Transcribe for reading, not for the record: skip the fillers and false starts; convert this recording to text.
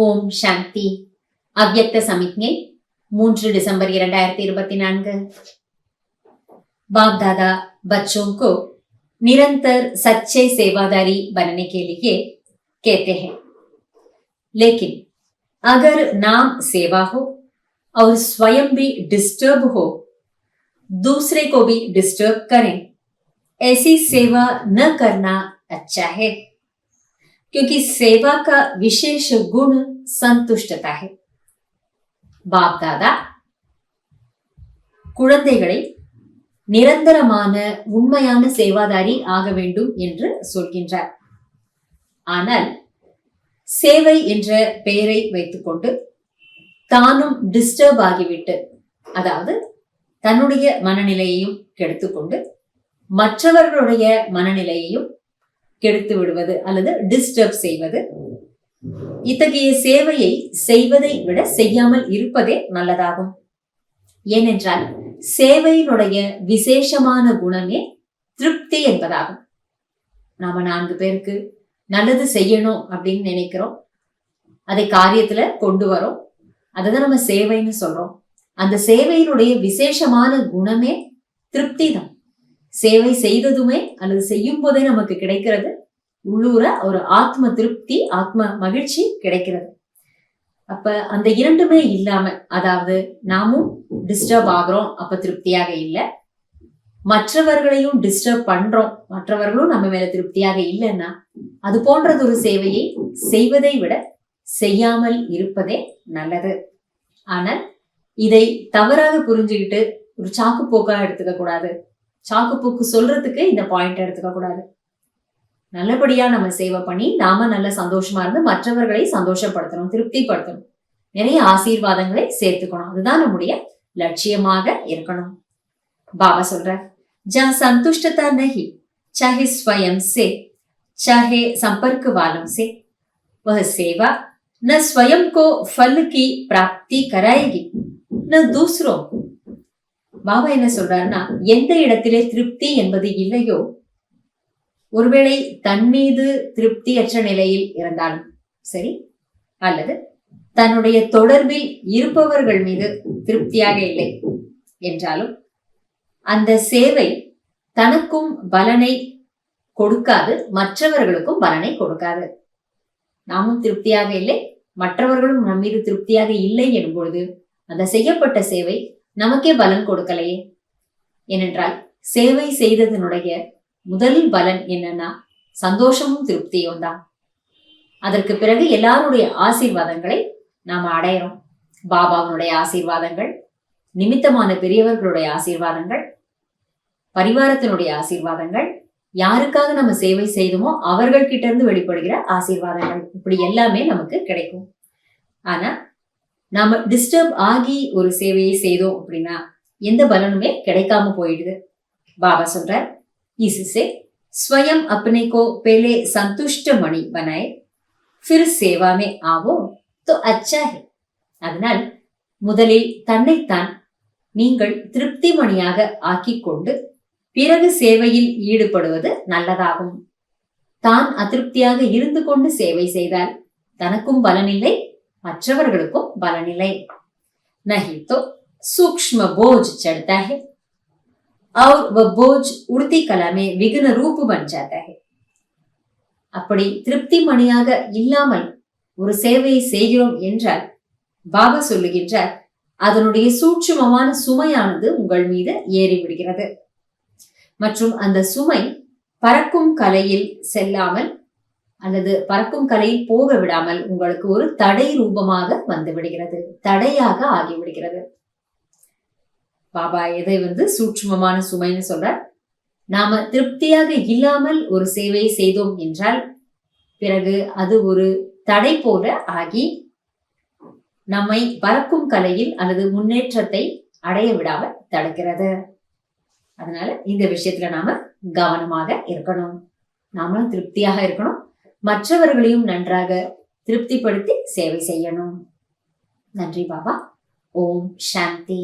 ஓம் சாந்தி. அவ்யக்த சமிக்ஞை 3 दिसंबर 2024। बाप दादा बच्चों को निरंतर सच्चे सेवादारी बनने के लिए कहते हैं, लेकिन अगर नाम सेवा हो और स्वयं भी डिस्टर्ब हो, दूसरे को भी डिस्टर्ब करें, ऐसी सेवा न करना अच्छा है, क्योंकि सेवा का विशेष गुण संतुष्टता है। பாப் தாதா குழந்தைகளை நிரந்தரமான உண்மையான சேவாதாரி ஆக வேண்டும் என்று சொல்கின்றார். ஆனால் சேவை என்ற பெயரை வைத்துக்கொண்டு தானும் டிஸ்டர்ப் ஆகிவிட்டு, அதாவது தன்னுடைய மனநிலையையும் கெடுத்துக்கொண்டு மற்றவர்களுடைய மனநிலையையும் கெடுத்து விடுவது அல்லது டிஸ்டர்ப் செய்வது, இத்தகைய சேவையை செய்வதை விட செய்யாமல் இருப்பதே நல்லதாகும். ஏனென்றால் சேவையினுடைய விசேஷமான குணமே திருப்தி என்பதாகும். நாம 4 பேருக்கு நல்லது செய்யணும் அப்படின்னு நினைக்கிறோம், அதை காரியத்துல கொண்டு வரோம், அதுதான் நம்ம சேவைன்னு சொல்றோம். அந்த சேவையினுடைய விசேஷமான குணமே திருப்தி தான். சேவை செய்ததுமே அல்லது செய்யும் போதே நமக்கு கிடைக்கிறது உள்ளூர ஒரு ஆத்ம திருப்தி, ஆத்ம மகிழ்ச்சி கிடைக்கிறது. அப்ப அந்த இரண்டுமே இல்லாம, அதாவது நாமும் டிஸ்டர்ப் ஆகிறோம், அப்ப திருப்தியாக இல்லை, மற்றவர்களையும் டிஸ்டர்ப் பண்றோம், மற்றவர்களும் நம்ம மேல திருப்தியாக இல்லைன்னா அது போன்றது ஒரு சேவையை செய்வதை விட செய்யாமல் இருப்பதே நல்லது. ஆனால் இதை தவறாக புரிஞ்சுக்கிட்டு ஒரு சாக்கு போக்கா எடுத்துக்க கூடாது. சாக்கு போக்கு சொல்றதுக்கு இந்த பாயிண்ட் எடுத்துக்க கூடாது. நல்லபடியா நம்ம சேவை பண்ணி நாம நல்ல சந்தோஷமா இருந்து மற்றவர்களை சந்தோஷப்படுத்தணும், திருப்திப்படுத்தணும், நிறைய ஆசீர்வாதங்களை சேர்த்துக்கணும். அதுதான் நம்முடைய லட்சியமாக இருக்கணும். பாபா சொல்ற, ஜஹாं संतुष्टता नहीं, चाहे स्वयं से चाहे संपर्क वालों से, वह सेवा न स्वयं को फल की प्राप्ति कराएगी न दूसरों को। பாபா என்ன சொல்றாருன்னா, எந்த இடத்திலே திருப்தி என்பது இல்லையோ, ஒருவேளை தன் மீது திருப்தியற்ற நிலையில் இருந்தாலும் சரி, அல்லது தன்னுடைய தொடர்பில் இருப்பவர்கள் மீது திருப்தியாக இல்லை என்றாலும் அந்த சேவை தனக்கும் பலனை கொடுக்காது, மற்றவர்களுக்கும் பலனை கொடுக்காது. நாமும் திருப்தியாக இல்லை, மற்றவர்களும் நம் மீது திருப்தியாக இல்லை என்பொழுது அந்த செய்யப்பட்ட சேவை நமக்கே பலன் கொடுக்கலையே. ஏனென்றால் சேவை செய்ததனுடைய முதல் பலன் என்னன்னா சந்தோஷமும் திருப்தியும் தான். அதற்கு பிறகு எல்லாருடைய ஆசீர்வாதங்களை நாம அடையிறோம். பாபாவுடைய ஆசீர்வாதங்கள், நிமித்தமான பெரியவர்களுடைய ஆசீர்வாதங்கள், பரிவாரத்தினுடைய ஆசீர்வாதங்கள், யாருக்காக நம்ம சேவை செய்தோமோ அவர்கள் கிட்ட இருந்து வெளிப்படுகிற ஆசீர்வாதங்கள், இப்படி எல்லாமே நமக்கு கிடைக்கும். ஆனா நாம டிஸ்டர்ப் ஆகி ஒரு சேவையை செய்தோம் அப்படின்னா எந்த பலனுமே கிடைக்காம போயிடுது. பாபா சொல்றார், इससे स्वयं अपने को पहले संतुष्ट मणि बनाए, फिर सेवा में आवो तो अच्छा है। அதனால் முதலில் தன்னைத்தான் நீங்கள் திருப்தி மணியாக ஆக்கிக் கொண்டு பிறகு சேவையில் ஈடுபடுவது நல்லதாகும். தான் அதிருப்தியாக இருந்து கொண்டு சேவை செய்தால் தனக்கும் பலனில்லை, மற்றவர்களுக்கும் பலனில்லை. नहीं तो सूक्ष्म बोझ चढ़ता है और वह बोझ उड़ती कला में विघ्न रूप बन जाता है। அப்படி திருப்தி மணியாக இல்லாமல் ஒரு சேவையை செய்கிறோம் என்றால் பாபா சொல்லுகின்றார், அதனுடைய சூட்சுமமான சுமையானது உங்கள் மீது ஏறி விடுகிறது மற்றும் அந்த சுமை பறக்கும் கலையில் செல்லாமல் அல்லது பறக்கும் கலையில் போக விடாமல் உங்களுக்கு ஒரு தடை ரூபமாக வந்து விடுகிறது, தடையாக ஆகிவிடுகிறது. பாபா எதை சூட்சுமமான சுமைன்னு சொல்றார்? நாம திருப்தியாக இல்லாமல் ஒரு சேவையை செய்தோம் என்றால் பிறகு அது ஒரு தடை போல ஆகி நம்மை பறக்கும் கலையில் அல்லது முன்னேற்றத்தை அடைய விடாமல் தடுக்கிறது. அதனால இந்த விஷயத்துல நாம கவனமாக இருக்கணும். நாமளும் திருப்தியாக இருக்கணும், மற்றவர்களையும் நன்றாக திருப்திப்படுத்தி சேவை செய்யணும். நன்றி பாபா. ஓம் சாந்தி.